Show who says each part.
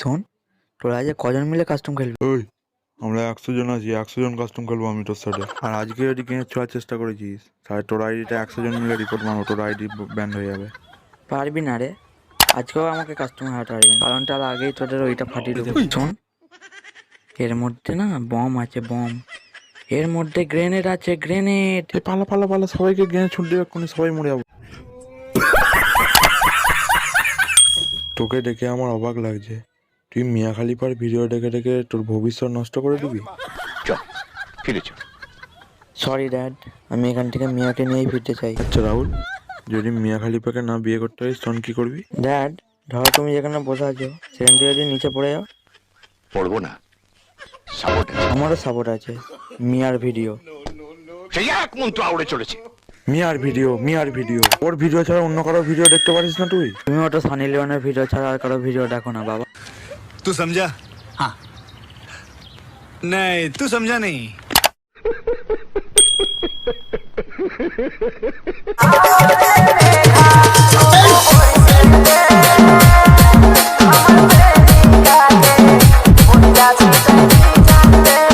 Speaker 1: শোন, তোরা আজ কজন মিলে কাস্টম খেলবি?
Speaker 2: ওই আমরা 100 জন আছি, 100 জন কাস্টম খেলবো আমি তোর সাথে। আর আজকে যদি গেমে ছোঁয়ার চেষ্টা করেছিস তাহলে তোর আইডিটা 100 জন মিলে রিপোর্ট মারবো, তোর আইডি ব্যান্ড হয়ে যাবে।
Speaker 1: পারবি না রে, আজকেও আমাকে কাস্টম হারাতে পারবি না, কারণ তার আগেই তোদের ওইটা ফাটিয়ে দেবো। শোন, এর মধ্যে না বম আছে, বম। এর মধ্যে গ্রেনেড আছে, গ্রেনেড।
Speaker 2: এই পালা পালা পালা, সবাইকে গেমে ছুট দেবে, এক্ষুনি সবাই মরে যাবো। তোকে দেখে আমার অবাক লাগছে, তুই মিয়া খালিফার ভিডিও দেখে দেখে তোর ভবিষ্যৎ নষ্ট করে দিবি।
Speaker 1: সরি ড্যাড, আমি এখান থেকে মিয়াকে নিয়েই ফিরতে চাই।
Speaker 2: আচ্ছা রাহুল, যদি মিয়া খালিফাকে না বিয়ে করতে পারিস তখন কি করবি?
Speaker 1: ড্যাড, ধরো তুমি যেখানে বসে আছো সেখান থেকে যদি নিচে পড়ে যাও।
Speaker 3: পড়বো না, সাপোর্ট আছে।
Speaker 1: আমারও সাপোর্ট আছে, মিয়ার ভিডিও।
Speaker 3: সেই এক মন্ত্র আউড়ে চলেছে।
Speaker 2: মিয়ার ভিডিও, মিয়ার ভিডিও, ওর ভিডিও ছাড়া অন্য কারোর ভিডিও দেখতে পারিস না তুই?
Speaker 1: তুমি ওটা সানি লিওনের ভিডিও ছাড়া আর কারো ভিডিও দেখো না বাবা।
Speaker 4: तू समझा? हाँ नहीं, तू समझा नहीं।